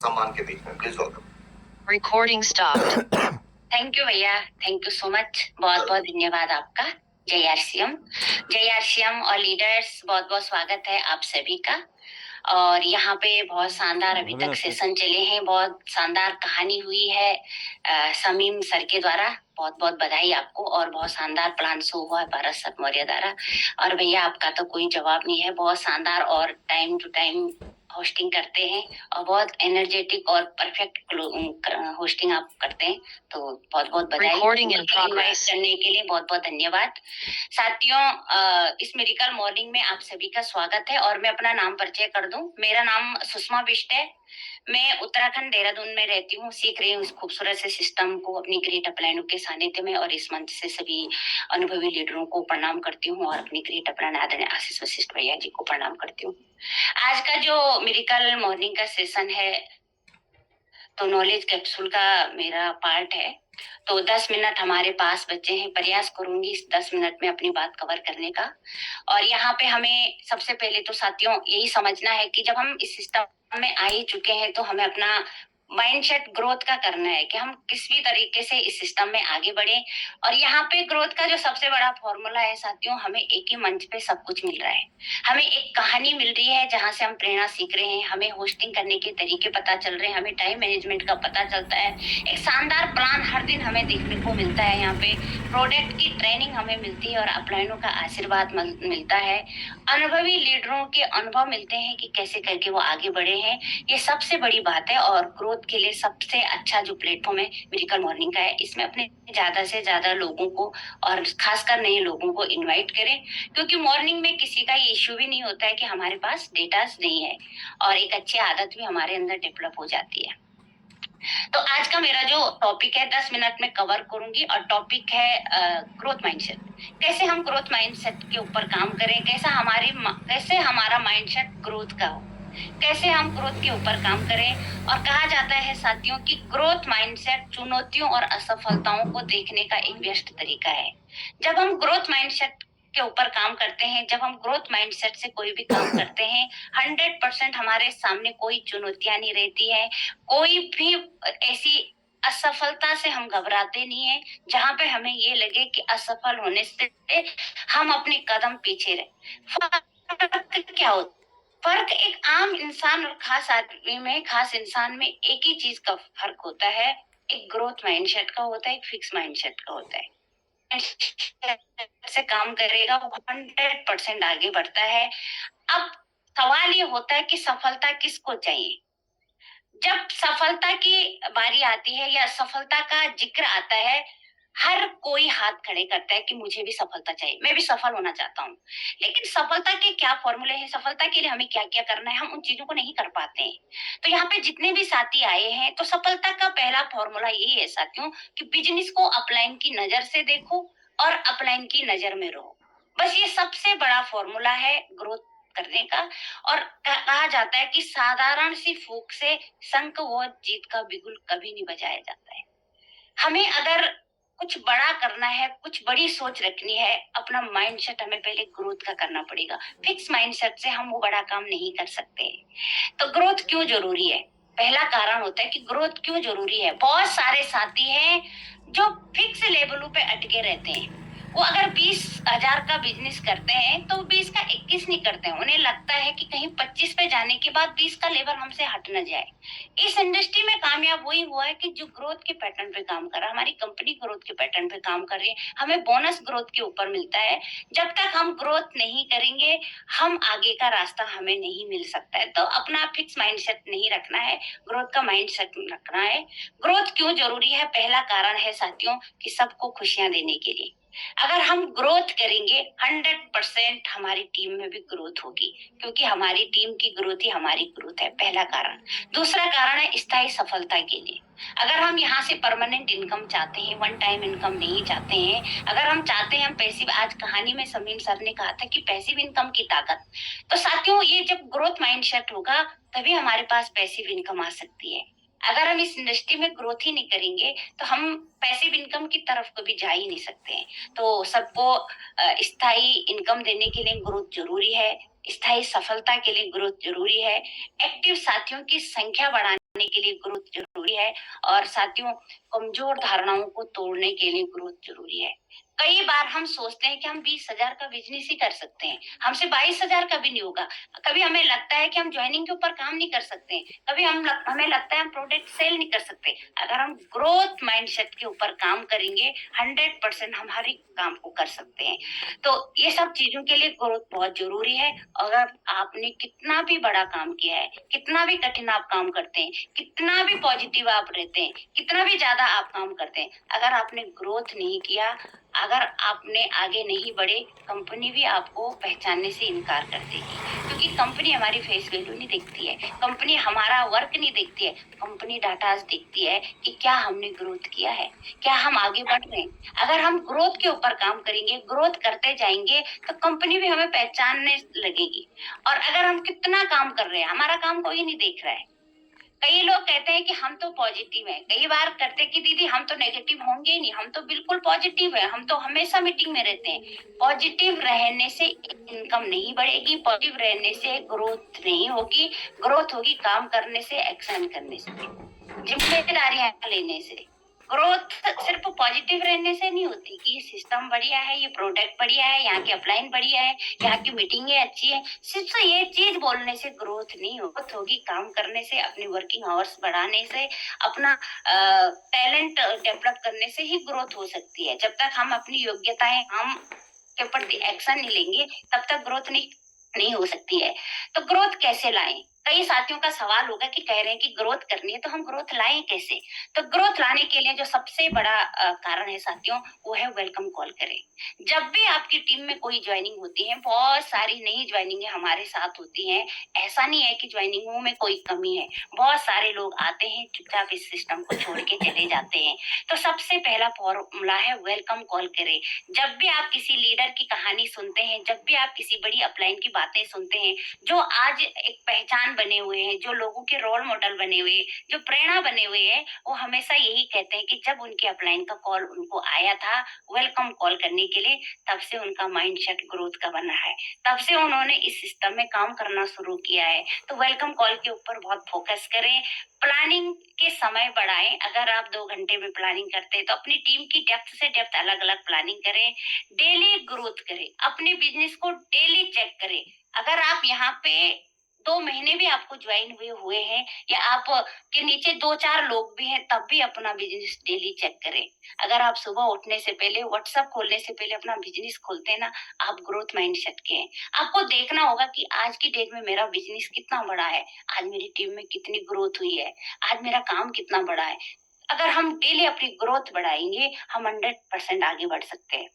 सम्मान के बीच में। Please welcome. Recording stopped. Thank you भैया, थैंक यू सो मच, बहुत बहुत धन्यवाद आपका। जय आरसीएम, जय आरसीएम और लीडर्स, बहुत बहुत स्वागत है आप सभी का। और यहाँ पे बहुत शानदार अभी तक सेशन चले हैं, बहुत शानदार कहानी हुई है समीम सर के द्वारा, बहुत बहुत बधाई आपको। और बहुत शानदार प्लान शो हुआ है भारत सर मौर्य द्वारा। और भैया आपका तो कोई जवाब नहीं है, बहुत शानदार और टाइम टू टाइम होस्टिंग करते हैं और बहुत एनर्जेटिक और परफेक्ट होस्टिंग आप करते हैं, तो बहुत बहुत बधाई। इनवाइट करने के लिए बहुत बहुत धन्यवाद। साथियों, इस मेडिकल मॉर्निंग में आप सभी का स्वागत है। और मैं अपना नाम परिचय कर दूं, मेरा नाम सुषमा बिष्ट है। मैं उत्तराखंड देहरादून में रहती हूँ, सीख रही हूँ इस खूबसूरत से सिस्टम को अपनी ग्रेट अपलाइनों के सानिध्य में। और इस मंच से सभी अनुभवी लीडरों को प्रणाम करती हूँ और अपनी ग्रेट अपलाइन आदरणीय आशीष वशिष्ठ भैया जी को प्रणाम करती हूँ। आज का जो मेडिकल मॉर्निंग का सेशन है तो नॉलेज कैप्सूल का मेरा पार्ट है। तो 10 मिनट हमारे पास बचे हैं, प्रयास करूंगी इस 10 मिनट में अपनी बात कवर करने का। और यहाँ पे हमें सबसे पहले तो साथियों यही समझना है कि जब हम इस सिस्टम में आ ही चुके हैं तो हमें अपना माइंडसेट ग्रोथ का करना है कि हम किस भी तरीके से इस सिस्टम में आगे बढ़े। और यहाँ पे ग्रोथ का जो सबसे बड़ा फॉर्मूला है साथियों, हमें एक ही मंच पे सब कुछ मिल रहा है। हमें एक कहानी मिल रही है जहां से हम प्रेरणा सीख रहे हैं, हमें होस्टिंग करने के तरीके पता चल रहे हैं, हमें टाइम मैनेजमेंट का पता चलता है, एक शानदार प्लान हर दिन हमें देखने को मिलता है, यहाँ पे प्रोडक्ट की ट्रेनिंग हमें मिलती है और अपलाइनों का आशीर्वाद मिलता है, अनुभवी लीडरों के अनुभव मिलते हैं कि कैसे करके वो आगे बढ़े हैं। ये सबसे बड़ी बात है। और ग्रोथ के लिए सबसे अच्छा जो प्लेटफॉर्म है मेडिकल मॉर्निंग का है, इसमें अपने ज्यादा से ज्यादा लोगों को और खासकर नए लोगों को इनवाइट करें, क्योंकि मॉर्निंग में किसी का ये इश्यू भी नहीं होता है कि हमारे पास डेटा नहीं है और एक अच्छी आदत भी हमारे अंदर डेवलप हो जाती है। तो आज का मेरा जो टॉपिक है 10 मिनट में कवर करूंगी और टॉपिक है ग्रोथ माइंडसेट। कैसे हम ग्रोथ माइंडसेट के ऊपर काम करें, कैसे हमारा माइंडसेट ग्रोथ का हो, कैसे हम ग्रोथ के ऊपर काम करें। और कहा जाता है साथियों कि ग्रोथ माइंडसेट चुनौतियों और असफलताओं को देखने का एक व्यस्त तरीका है। जब हम ग्रोथ माइंडसेट के ऊपर काम करते हैं, जब हम ग्रोथ माइंडसेट से कोई भी काम करते हैं, 100% हमारे सामने कोई चुनौतियां नहीं रहती है, कोई भी ऐसी असफलता से हम घबराते नहीं है जहां पे हमें ये लगे कि असफल होने से हम अपने कदम पीछे रहे। फर्क क्या होता है? फर्क एक आम इंसान और खास आदमी में, खास इंसान में एक ही चीज का फर्क होता है, एक ग्रोथ माइंडसेट का होता है, एक फिक्स माइंडसेट का होता है। से काम करेगा वो 100% आगे बढ़ता है। अब सवाल ये होता है कि सफलता किसको चाहिए। जब सफलता की बारी आती है या सफलता का जिक्र आता है, हर कोई हाथ खड़े करता है कि मुझे भी सफलता चाहिए, मैं भी सफल होना चाहता हूँ। लेकिन सफलता के क्या फॉर्मूले हैं, सफलता के लिए हमें क्या क्या करना है, हम उन चीजों को नहीं कर पाते हैं। तो यहाँ पे जितने भी साथी आए हैं, तो सफलता का पहला फॉर्मूला यही है साथियों कि बिजनेस को अपलाइन की नजर से देखो और अपलाइन की नजर में रहो। बस ये सबसे बड़ा फॉर्मूला है ग्रोथ करने का। और कहा जाता है कि साधारण सी फूंक से शंख व जीत का बिगुल कभी नहीं बजाया जाता है। हमें अगर कुछ बड़ा करना है, कुछ बड़ी सोच रखनी है, अपना माइंडसेट हमें पहले ग्रोथ का करना पड़ेगा। फिक्स माइंडसेट से हम वो बड़ा काम नहीं कर सकते। तो ग्रोथ क्यों जरूरी है? पहला कारण होता है कि ग्रोथ क्यों जरूरी है। बहुत सारे साथी हैं जो फिक्स लेवलों पे अटके रहते हैं। वो अगर 20,000 का बिजनेस करते हैं तो 20 का 21 नहीं करते हैं। उन्हें लगता है कि कहीं 25 पे जाने के बाद 20 का लेवल हमसे हट न जाए। इस इंडस्ट्री में कामयाब वही हुआ है कि जो ग्रोथ के पैटर्न पे काम कर रहा है। हमारी कंपनी ग्रोथ के पैटर्न पे काम कर रही है, हमें बोनस ग्रोथ के ऊपर मिलता है। जब तक हम ग्रोथ नहीं करेंगे, हम आगे का रास्ता हमें नहीं मिल सकता है। तो अपना फिक्स माइंडसेट नहीं रखना है, ग्रोथ का माइंडसेट रखना है। ग्रोथ क्यों जरूरी है? पहला कारण है साथियों कि सबको खुशियां देने के लिए। अगर हम ग्रोथ करेंगे 100% हमारी टीम में भी ग्रोथ होगी, क्योंकि हमारी टीम की ग्रोथ ही हमारी ग्रोथ है, पहला कारण। दूसरा कारण है स्थायी सफलता के लिए। अगर हम यहाँ से परमानेंट इनकम चाहते हैं, वन टाइम इनकम नहीं चाहते हैं, अगर हम चाहते हैं हम पैसिव, आज कहानी में समीम सर ने कहा था कि पैसिव इनकम की ताकत, तो साथियों ये जब ग्रोथ माइंडसेट होगा तभी हमारे पास पैसिव इनकम आ सकती है। अगर हम इस इंडस्ट्री में ग्रोथ ही नहीं करेंगे तो हम पैसिव इनकम की तरफ कभी जा ही नहीं सकते हैं। तो सबको स्थायी इनकम देने के लिए ग्रोथ जरूरी है, स्थायी सफलता के लिए ग्रोथ जरूरी है। एक्टिव साथियों की संख्या बढ़ाने के लिए ग्रोथ जरूरी है। और साथियों, कमजोर धारणाओं को तोड़ने के लिए ग्रोथ जरूरी है। कई बार हम सोचते हैं कि हम 20,000 का बिजनेस ही कर सकते हैं, हमसे 22,000 का भी नहीं होगा। कभी हमें लगता है कि हम ज्वाइनिंग के ऊपर काम नहीं कर सकते, कभी हमें लगता है हम प्रोडक्ट सेल नहीं कर सकते। अगर हम ग्रोथ माइंडसेट के ऊपर काम करेंगे, 100% हम हर एक काम को कर सकते हैं। तो ये सब चीजों के लिए ग्रोथ बहुत जरूरी है। अगर आपने कितना भी बड़ा काम किया है, कितना भी कठिन आप काम करते हैं, कितना भी पॉजिटिव आप रहते हैं, कितना भी ज्यादा आप काम करते हैं, अगर आपने ग्रोथ नहीं किया, अगर आपने आगे नहीं बढ़े, कंपनी भी आपको पहचानने से इनकार कर देगी। क्योंकि कंपनी हमारी फेस वैल्यू नहीं देखती है, कंपनी हमारा वर्क नहीं देखती है, कंपनी डाटा देखती है कि क्या हमने ग्रोथ किया है, क्या हम आगे बढ़ रहे हैं। अगर हम ग्रोथ के ऊपर काम करेंगे, ग्रोथ करते जाएंगे, तो कंपनी भी हमें पहचानने लगेगी। और अगर हम कितना काम कर रहे हैं, हमारा काम कोई नहीं देख रहा है। कई लोग कहते हैं कि हम तो पॉजिटिव हैं, कई बार करते कि दीदी हम तो नेगेटिव होंगे ही नहीं, हम तो बिल्कुल पॉजिटिव है, हम तो हमेशा मीटिंग में रहते हैं। पॉजिटिव रहने से इनकम नहीं बढ़ेगी, पॉजिटिव रहने से ग्रोथ नहीं होगी। ग्रोथ होगी काम करने से, एक्शन करने से, जिम्मेदारियां लेने से। ग्रोथ सिर्फ पॉजिटिव रहने से नहीं होती कि ये सिस्टम बढ़िया है, ये प्रोडक्ट बढ़िया है, यहाँ की अपलाइन बढ़िया है, यहाँ की मीटिंगें अच्छी है, सिर्फ ये चीज बोलने से ग्रोथ नहीं ग्रोथ होगी काम करने से, अपनी वर्किंग आवर्स बढ़ाने से, अपना टैलेंट डेवलप करने से ही ग्रोथ हो सकती है। जब तक हम अपनी योग्यताएं हम के प्रति एक्शन नहीं लेंगे, तब तक ग्रोथ नहीं हो सकती है। तो ग्रोथ कैसे लाएं? कई साथियों का सवाल होगा कि कह रहे हैं कि ग्रोथ करनी है, तो हम ग्रोथ लाएं कैसे? तो ग्रोथ लाने के लिए जो सबसे बड़ा कारण है साथियों, वो है वेलकम कॉल करें। जब भी आपकी टीम में कोई ज्वाइनिंग होती है, बहुत सारी नई ज्वाइनिंग हमारे साथ होती हैं। ऐसा नहीं है कि ज्वाइनिंगों में कोई कमी है, बहुत सारे लोग आते हैं, चुपचाप इस सिस्टम को छोड़ के चले जाते हैं। तो सबसे पहला फॉर्मूला है वेलकम कॉल करें। जब भी आप किसी लीडर की कहानी सुनते हैं, जब भी आप किसी बड़ी अपलाइन की बातें सुनते हैं, जो आज एक पहचान बने हुए हैं, जो लोगों के रोल मॉडल बने हुए हैं, जो प्रेरणा बने हुए हैं, वो हमेशा यही कहते हैं कि जब उनके अपलाइन का कॉल उनको आया था वेलकम कॉल करने के लिए, तब से उनका माइंडसेट ग्रोथ का बना है, तब से उन्होंने इस सिस्टम में काम करना शुरू किया है। तो वेलकम कॉल के ऊपर बहुत फोकस करें। प्लानिंग के समय बढ़ाएं। अगर आप 2 घंटे में प्लानिंग करते हैं, तो अपनी टीम की डेप्थ से डेप्थ अलग अलग प्लानिंग करें। डेली ग्रोथ करें, अपने बिजनेस को डेली चेक करें। अगर आप यहाँ पे 2 महीने भी आपको ज्वाइन हुए हैं, या आप के नीचे 2-4 लोग भी हैं, तब भी अपना बिजनेस डेली चेक करें। अगर आप सुबह उठने से पहले, व्हाट्सएप खोलने से पहले अपना बिजनेस खोलते हैं ना, आप ग्रोथ माइंडसेट के हैं। आपको देखना होगा कि आज की डेट में मेरा बिजनेस कितना बड़ा है, आज मेरी टीम में कितनी ग्रोथ हुई है, आज मेरा काम कितना बड़ा है। अगर हम डेली अपनी ग्रोथ बढ़ाएंगे, हम 100% आगे बढ़ सकते हैं।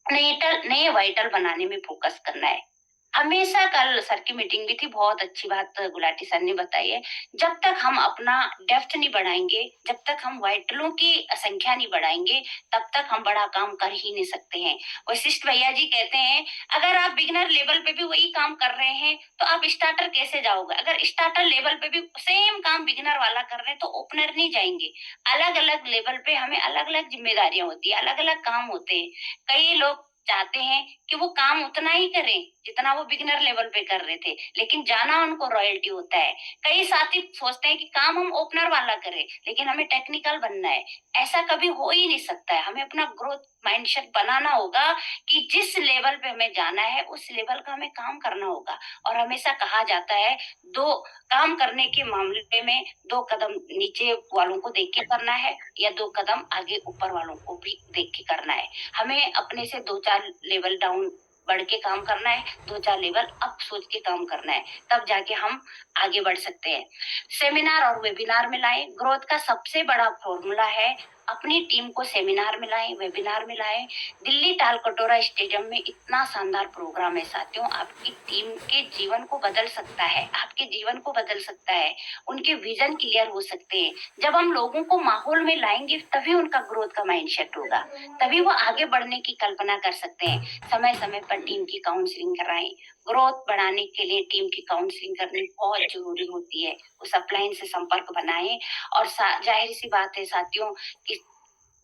नए वाइटल बनाने में फोकस करना है। हमेशा कल सर की मीटिंग भी थी, बहुत अच्छी बात गुलाटी सर ने बताई है। जब तक हम अपना डेप्थ नहीं बढ़ाएंगे, जब तक हम वाइटलों की संख्या नहीं बढ़ाएंगे, तब तक हम बड़ा काम कर ही नहीं सकते हैं। वशिष्ठ भैया जी कहते हैं, अगर आप बिगिनर लेवल पे भी वही काम कर रहे हैं, तो आप स्टार्टर कैसे जाओगे? अगर स्टार्टर लेवल पे भी सेम काम बिगिनर वाला कर रहे हैं, तो ओपनर नहीं जाएंगे। अलग अलग लेवल पे हमें अलग अलग जिम्मेदारियां होती है, अलग अलग काम होते हैं। कई लोग चाहते हैं कि वो काम उतना ही करें जितना वो बिगिनर लेवल पे कर रहे थे, लेकिन जाना उनको रॉयल्टी होता है। कई साथी सोचते हैं कि काम हम ओपनर वाला करें, लेकिन हमें टेक्निकल बनना है। ऐसा कभी हो ही नहीं सकता है। हमें अपना ग्रोथ माइंडसेट बनाना होगा कि जिस लेवल पे हमें जाना है, उस लेवल का हमें काम करना होगा। और हमेशा कहा जाता है, दो काम करने के मामले में 2 कदम नीचे वालों को देख के करना है, या 2 कदम आगे ऊपर वालों को भी देख के करना है। हमें अपने से 2-4 लेवल डाउन बढ़ के काम करना है, 2-4 लेवल अप सोच के काम करना है, तब जाके हम आगे बढ़ सकते हैं। सेमिनार और वेबिनार में लाएं। ग्रोथ का सबसे बड़ा फॉर्मूला है, अपनी टीम को सेमिनार में लाएं, वेबिनार में लाएं। दिल्ली तालकटोरा स्टेडियम में इतना शानदार प्रोग्राम है साथियों, आपकी टीम के जीवन को बदल सकता है, आपके जीवन को बदल सकता है। उनके विजन क्लियर हो सकते हैं। जब हम लोगों को माहौल में लाएंगे, तभी उनका ग्रोथ का माइंडसेट होगा, तभी वो आगे बढ़ने की कल्पना कर सकते हैं। समय समय पर टीम की काउंसलिंग कराएं। ग्रोथ बढ़ाने के लिए टीम की काउंसलिंग करनी बहुत जरूरी होती है। उस अपलाइन से संपर्क बनाएं। और जाहिर सी बात है साथियों कि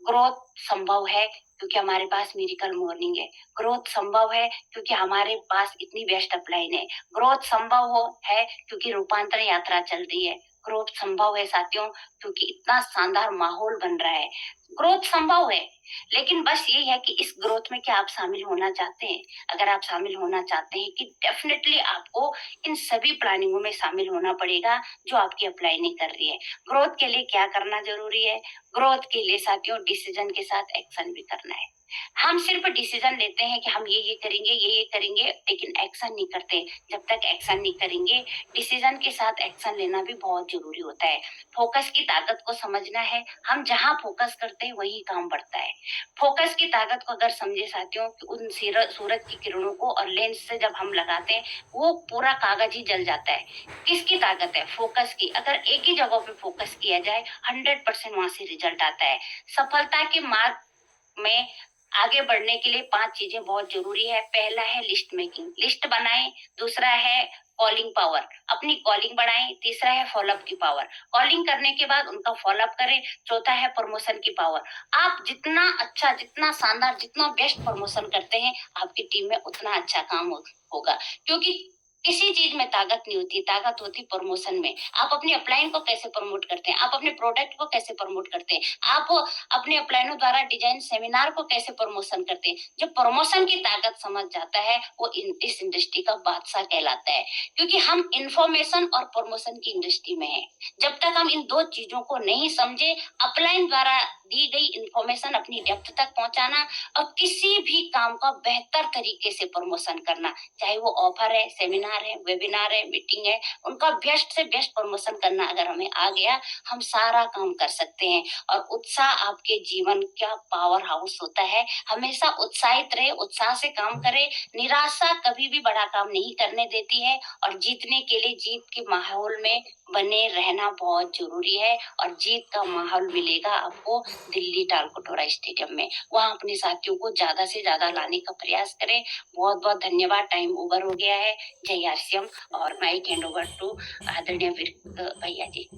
ग्रोथ संभव है क्योंकि हमारे पास मिरेकल मॉर्निंग है। ग्रोथ संभव है क्योंकि हमारे पास इतनी बेस्ट अपलाइन है। ग्रोथ संभव है क्योंकि रूपांतरण यात्रा चल रही है। ग्रोथ संभव है साथियों, क्योंकि इतना शानदार माहौल बन रहा है। ग्रोथ संभव है, लेकिन बस ये है कि इस ग्रोथ में क्या आप शामिल होना चाहते हैं? अगर आप शामिल होना चाहते हैं कि डेफिनिटली आपको इन सभी प्लानिंगों में शामिल होना पड़ेगा जो आपकी अप्लाई नहीं कर रही है। ग्रोथ के लिए क्या करना ज़रूरी है? ग्रोथ के लिए साथियों डिसीज़न के साथ एक्शन भी करना है। हम सिर्फ डिसीजन लेते हैं कि हम ये करेंगे, ये करेंगे, लेकिन एक्शन नहीं करते। जब तक एक्शन नहीं करेंगे, डिसीजन के साथ एक्शन लेना भी बहुत ज़रूरी होता है। फोकस की ताकत को समझना है, हम जहाँ फोकस करते हैं वही काम बढ़ता है। फोकस की ताकत को अगर समझे साथियों कि उन सूरज की किरणों को और लेंस से जब हम लगाते हैं, वो पूरा कागज़ ही जल जाता है। किसकी ताकत है? फोकस की। अगर एक ही जगह पे फोकस किया जाए, 100% वहाँ से रिजल्ट आता है। सफलता के मार्ग में आगे बढ़ने के लिए 5 चीजें बहुत जरूरी है। पहला है लिस्ट मेकिंग, लिस्ट बनाएं। दूसरा है कॉलिंग पावर, अपनी कॉलिंग बढ़ाएं। तीसरा है फॉलोअप की पावर, कॉलिंग करने के बाद उनका फॉलोअप करें। चौथा है प्रमोशन की पावर, आप जितना अच्छा, जितना शानदार, जितना बेस्ट प्रमोशन करते हैं, आपकी टीम में उतना अच्छा काम होगा। क्योंकि किसी चीज में ताकत नहीं होती, ताकत होती प्रमोशन में। आप अपनी अपलाइन को कैसे प्रमोट करते हैं, आप अपने प्रोडक्ट को कैसे प्रमोट करते हैं, आप अपने अपलाइनों द्वारा डिजाइन सेमिनार को कैसे प्रमोशन करते हैं। जो प्रमोशन की ताकत समझ जाता है वो इस इंडस्ट्री का बादशाह कहलाता है, क्योंकि हम इंफॉर्मेशन और प्रमोशन की इंडस्ट्री में है। जब तक हम इन दो चीजों को नहीं समझे, अपलाइन द्वारा दी गई इंफॉर्मेशन अपनी डेप्थ तक पहुंचाना और किसी भी काम का बेहतर तरीके से प्रमोशन करना, चाहे वो ऑफर है, सेमिनार है, वेबिनार है, मीटिंग है, उनका बेस्ट से बेस्ट प्रमोशन करना अगर हमें आ गया, हम सारा काम कर सकते हैं। और उत्साह आपके जीवन का पावर हाउस होता है। हमेशा उत्साहित रहे, उत्साह से काम करे। निराशा कभी भी बड़ा काम नहीं करने देती है, और जीतने के लिए जीत के माहौल में बने रहना बहुत जरूरी है। और जीत का माहौल मिलेगा आपको दिल्ली तालकटोरा स्टेडियम में। वहां अपने साथियों को ज्यादा से ज्यादा लाने का प्रयास करें। बहुत बहुत धन्यवाद, टाइम ओवर हो गया है। जय आरसीएम। और माइक हैंड ओवर टू आदरणीय भैया जी।